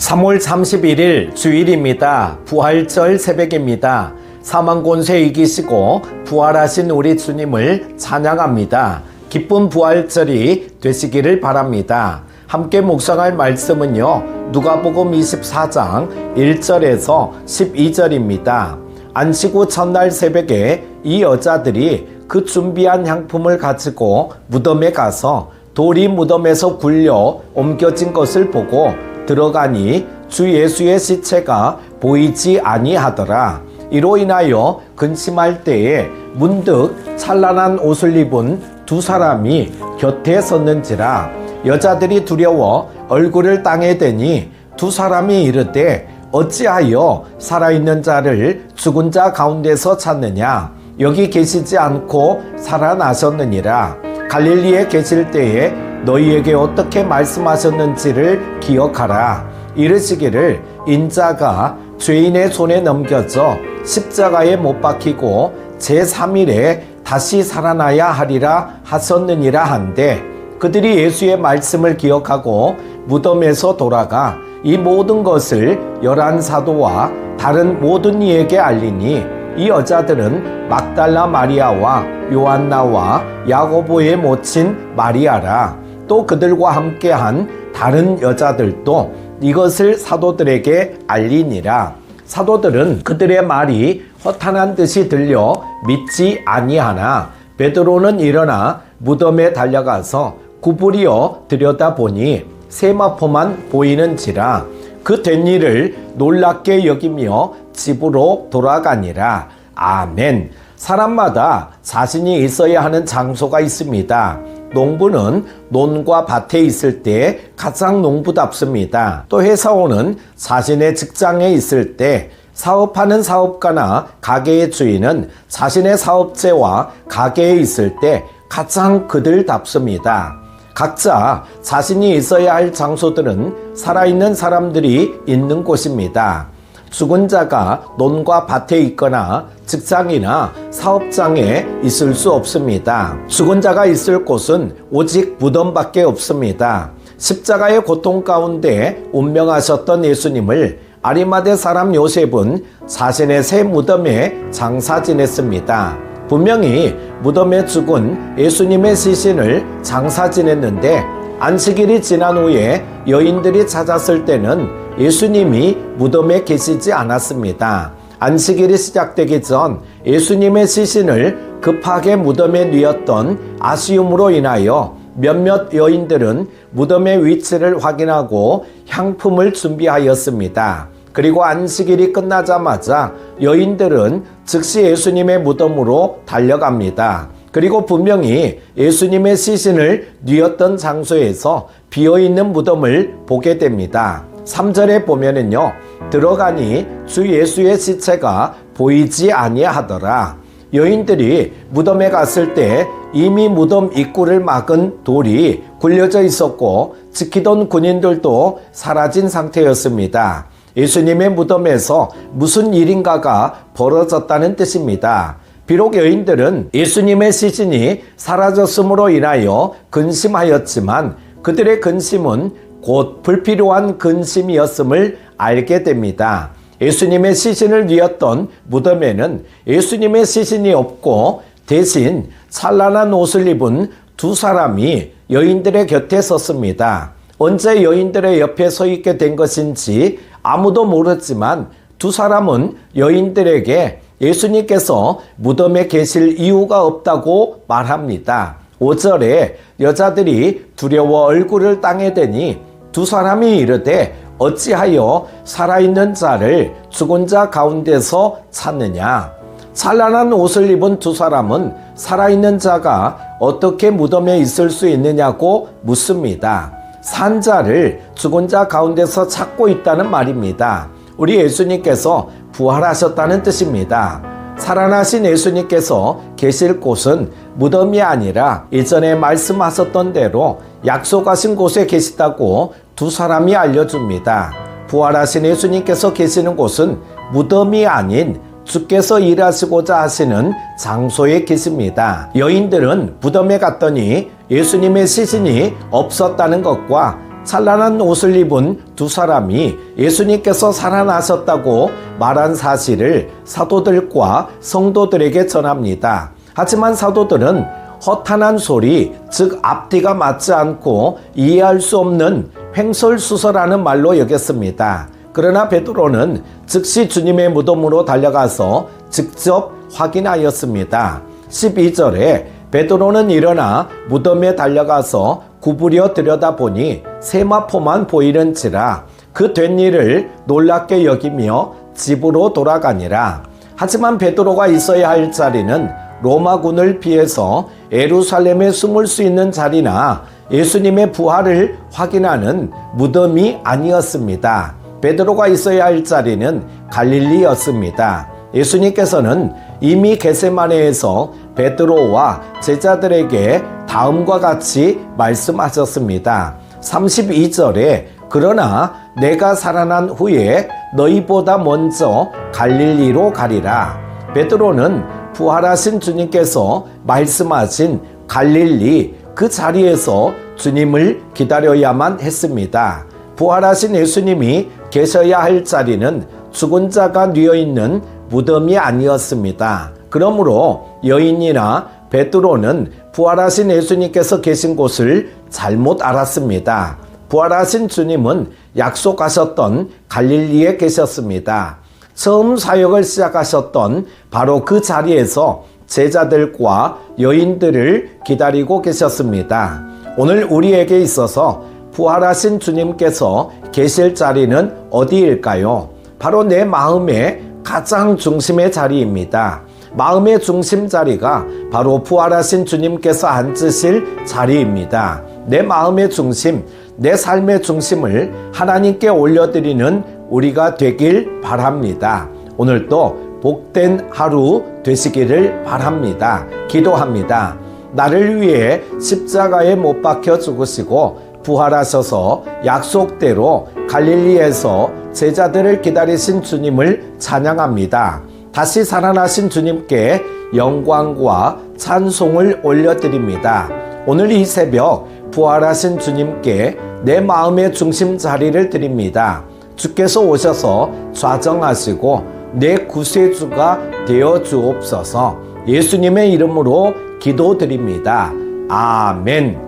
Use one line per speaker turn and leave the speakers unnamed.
3월 31일 주일입니다. 부활절 새벽입니다. 사망 권세 이기시고 부활하신 우리 주님을 찬양합니다. 기쁜 부활절이 되시기를 바랍니다. 함께 묵상할 말씀은요, 누가복음 24장 1절에서 12절입니다. 안식 후 첫날 새벽에 이 여자들이 그 준비한 향품을 가지고 무덤에 가서 돌이 무덤에서 굴려 옮겨진 것을 보고 들어가니 주 예수의 시체가 보이지 아니하더라. 이로 인하여 근심할 때에 문득 찬란한 옷을 입은 두 사람이 곁에 섰는지라. 여자들이 두려워 얼굴을 땅에 대니 두 사람이 이르되 어찌하여 살아있는 자를 죽은 자 가운데서 찾느냐? 여기 계시지 않고 살아나셨느니라. 갈릴리에 계실 때에 너희에게 어떻게 말씀하셨는지를 기억하라. 이르시기를 인자가 죄인의 손에 넘겨져 십자가에 못 박히고 제3일에 다시 살아나야 하리라 하셨느니라 한데, 그들이 예수의 말씀을 기억하고 무덤에서 돌아가 이 모든 것을 11사도와 다른 모든 이에게 알리니, 이 여자들은 막달라 마리아와 요한나와 야고보의 모친 마리아라. 또 그들과 함께한 다른 여자들도 이것을 사도들에게 알리니라. 사도들은 그들의 말이 허탄한 듯이 들려 믿지 아니하나 베드로는 일어나 무덤에 달려가서 구부리어 들여다보니 세마포만 보이는지라. 그 된 일을 놀랍게 여기며 집으로 돌아가니라. 아멘. 사람마다 자신이 있어야 하는 장소가 있습니다. 농부는 논과 밭에 있을 때 가장 농부답습니다. 또 회사원은 자신의 직장에 있을 때, 사업하는 사업가나 가게의 주인은 자신의 사업체와 가게에 있을 때 가장 그들답습니다. 각자 자신이 있어야 할 장소들은 살아있는 사람들이 있는 곳입니다. 죽은 자가 논과 밭에 있거나 직장이나 사업장에 있을 수 없습니다. 죽은 자가 있을 곳은 오직 무덤밖에 없습니다. 십자가의 고통 가운데 운명하셨던 예수님을 아리마대 사람 요셉은 자신의 새 무덤에 장사 지냈습니다. 분명히 무덤에 죽은 예수님의 시신을 장사 지냈는데, 안식일이 지난 후에 여인들이 찾았을 때는 예수님이 무덤에 계시지 않았습니다. 안식일이 시작되기 전 예수님의 시신을 급하게 무덤에 뉘었던 아쉬움으로 인하여 몇몇 여인들은 무덤의 위치를 확인하고 향품을 준비하였습니다. 그리고 안식일이 끝나자마자 여인들은 즉시 예수님의 무덤으로 달려갑니다. 그리고 분명히 예수님의 시신을 뉘었던 장소에서 비어있는 무덤을 보게 됩니다. 3절에 보면은요, 들어가니 주 예수의 시체가 보이지 아니하더라. 여인들이 무덤에 갔을 때 이미 무덤 입구를 막은 돌이 굴려져 있었고 지키던 군인들도 사라진 상태였습니다. 예수님의 무덤에서 무슨 일인가가 벌어졌다는 뜻입니다. 비록 여인들은 예수님의 시신이 사라졌음으로 인하여 근심하였지만 그들의 근심은 곧 불필요한 근심이었음을 알게 됩니다. 예수님의 시신을 뉘었던 무덤에는 예수님의 시신이 없고 대신 찬란한 옷을 입은 두 사람이 여인들의 곁에 섰습니다. 언제 여인들의 옆에 서 있게 된 것인지 아무도 모르지만 두 사람은 여인들에게 예수님께서 무덤에 계실 이유가 없다고 말합니다. 5절에 여자들이 두려워 얼굴을 땅에 대니 두 사람이 이르되 어찌하여 살아있는 자를 죽은 자 가운데서 찾느냐? 찬란한 옷을 입은 두 사람은 살아있는 자가 어떻게 무덤에 있을 수 있느냐고 묻습니다. 산 자를 죽은 자 가운데서 찾고 있다는 말입니다. 우리 예수님께서 부활하셨다는 뜻입니다. 살아나신 예수님께서 계실 곳은 무덤이 아니라 이전에 말씀하셨던 대로 약속하신 곳에 계시다고 두 사람이 알려줍니다. 부활하신 예수님께서 계시는 곳은 무덤이 아닌 주께서 일하시고자 하시는 장소에 계십니다. 여인들은 무덤에 갔더니 예수님의 시신이 없었다는 것과 찬란한 옷을 입은 두 사람이 예수님께서 살아나셨다고 말한 사실을 사도들과 성도들에게 전합니다. 하지만 사도들은 허탄한 소리, 즉 앞뒤가 맞지 않고 이해할 수 없는 횡설수설하는 말로 여겼습니다. 그러나 베드로는 즉시 주님의 무덤으로 달려가서 직접 확인하였습니다. 12절에 베드로는 일어나 무덤에 달려가서 구부려 들여다보니 세마포만 보이는지라 그 된 일을 놀랍게 여기며 집으로 돌아가니라. 하지만 베드로가 있어야 할 자리는 로마군을 피해서 예루살렘에 숨을 수 있는 자리나 예수님의 부활을 확인하는 무덤이 아니었습니다. 베드로가 있어야 할 자리는 갈릴리였습니다. 예수님께서는 이미 겟세마네에서 베드로와 제자들에게 다음과 같이 말씀하셨습니다. 32절에 그러나 내가 살아난 후에 너희보다 먼저 갈릴리로 가리라. 베드로는 부활하신 주님께서 말씀하신 갈릴리 그 자리에서 주님을 기다려야만 했습니다. 부활하신 예수님이 계셔야 할 자리는 죽은 자가 뉘어있는 무덤이 아니었습니다. 그러므로 여인이나 베드로는 부활하신 예수님께서 계신 곳을 잘못 알았습니다. 부활하신 주님은 약속하셨던 갈릴리에 계셨습니다. 처음 사역을 시작하셨던 바로 그 자리에서 제자들과 여인들을 기다리고 계셨습니다. 오늘 우리에게 있어서 부활하신 주님께서 계실 자리는 어디일까요? 바로 내 마음의 가장 중심의 자리입니다. 마음의 중심 자리가 바로 부활하신 주님께서 앉으실 자리입니다. 내 마음의 중심, 내 삶의 중심을 하나님께 올려드리는 우리가 되길 바랍니다. 오늘도 복된 하루 되시기를 바랍니다. 기도합니다. 나를 위해 십자가에 못 박혀 죽으시고 부활하셔서 약속대로 갈릴리에서 제자들을 기다리신 주님을 찬양합니다. 다시 살아나신 주님께 영광과 찬송을 올려드립니다. 오늘 이 새벽 부활하신 주님께 내 마음의 중심 자리를 드립니다. 주께서 오셔서 좌정하시고 내 구세주가 되어 주옵소서. 예수님의 이름으로 기도드립니다. 아멘.